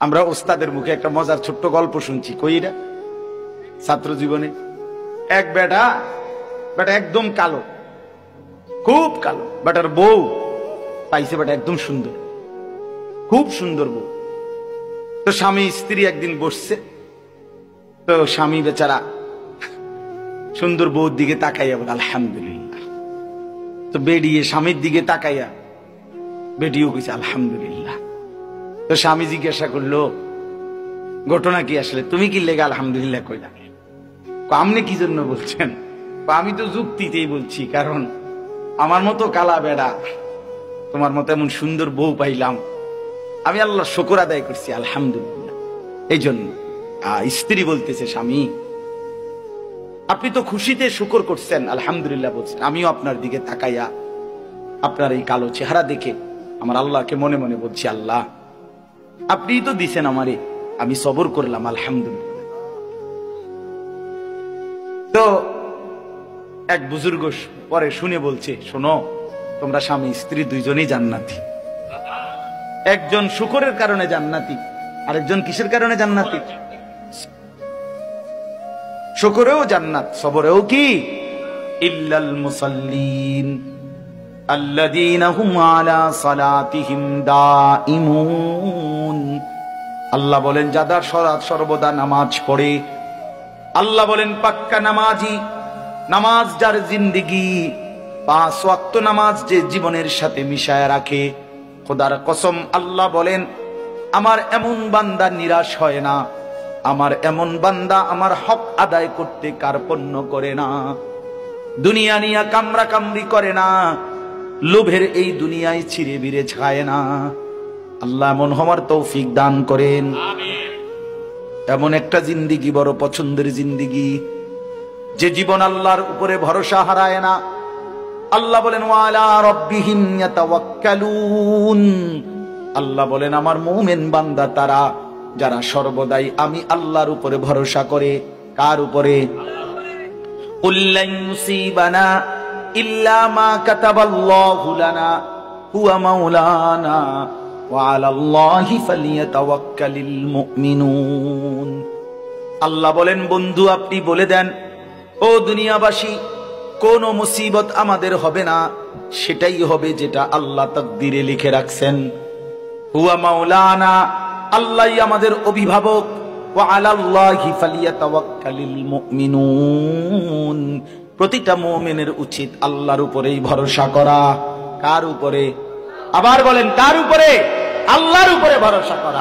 আমরা ওস্তাদের মুখে একটা মজার ছোট্ট গল্প শুনছি, কইরা ছাত্র জীবনে। এক বেটা একদম কালো, খুব কালো। বেটার বউ পাইছে, বেটা একদম সুন্দর, খুব সুন্দর বউ। তো স্বামী স্ত্রী একদিন বসছে, তো স্বামী বেচারা সুন্দর বউর দিকে তাকাইয়া বলে আলহামদুলিল্লাহ। তো বেরিয়ে স্বামীর দিকে তাকাইয়া বেটিও কইছে আলহামদুলিল্লাহ। তো স্বামী জিজ্ঞাসা করলো, ঘটনা কি আসলে, তুমি কি লেগে আলহামদুলিল্লাহ কইলা? আপনি কি জন্য বলছেন? আমি তো যুক্তিতেই বলছি, কারণ আমার মতো কালা বেড়া, তোমার মতো এমন সুন্দর বউ পাইলাম, আমি আল্লাহ শুকর আদায় করছি আলহামদুলিল্লাহ। এই জন্য স্ত্রী বলতেছে, স্বামী আপনি তো খুশিতে শুকর করছেন, আলহামদুলিল্লাহ বলছেন, আমিও আপনার দিকে তাকাইয়া আপনার এই কালো চেহারা দেখে আমার আল্লাহকে মনে মনে বলছি, আল্লাহ আপনি তো দিছেন আমারে, আমি সবর করলাম আলহামদুলিল্লাহ। তো এক বুজুর্গ পরে শুনে বলছে, শোনো, তোমরা স্বামী স্ত্রী দুইজনেই জান্নাতি। একজন শুকরের কারণে জান্নাতি, আরেকজন কিসের কারণে জান্নাতি? শুকরেও জান্নাত, সবরেও কি? ইল্লাল মুসাল্লিন আল্লাযীনা হুম আলা সালাতিহিম দাঈমুন। আল্লাহ বলেন যারা সর্বদা নামাজ পড়ে, আল্লাহ বলেন পাক্কা নামাজি, নামাজ যার জিন্দেগি, 5 ওয়াক্ত নামাজ যে জীবনের সাথে মিশায় রাখে, খোদার কসম আল্লাহ বলেন আমার এমন বান্দা নিরাশ হয় না, আমার এমন বান্দা আমার হক আদায় করতে কার্পণ্য করে না, দুনিয়া নিয়া কামরা কামরি করে না, লোভের এই দুনিয়ায় ছিঁড়ে বিড়ে খায় না। আল্লাহ এমন হওয়ার তৌফিক দান করেন। এমন একটা জিন্দিগি বড় পছন্দের জিন্দিগি, যে জীবন আল্লাহর উপরে ভরসা হারায় না। আল্লাহ বলেন ওয়ালা রাব্বিহিম ইয়াতাওয়াক্কালুন। আল্লাহ বলেন আমার মুমিন বান্দা তারা যারা সর্বদাই আমি আল্লাহর উপরে ভরসা করে। কার উপরে? কুল্লান ইউসিবানা ইল্লা মা কাতাবাল্লাহু লানা হুয়া মাওলানা ওয়া আলাল্লাহি ফালিয়াতাওয়াক্কালিল মুমিনুন। আল্লাহ বলেন বন্ধু আপনি বলে দেন, ও দুনিয়াবাসী, কোন মুসিবত আমাদের হবে না, সেটাই হবে যেটা আল্লাহ তাকদীরে লিখে রাখছেন। হুয়া মাওলানা, আল্লাহই আমাদের অভিভাবক। ওয়া আলাল্লাহি ফালিয়াতাওয়াক্কালিল মুমিনুন। প্রতিটা মুমিনের উচিত আল্লাহর উপরেই ভরসা করা। কার উপরে? আবার বলেন কার উপরে? আল্লাহর উপরে ভরসা করা।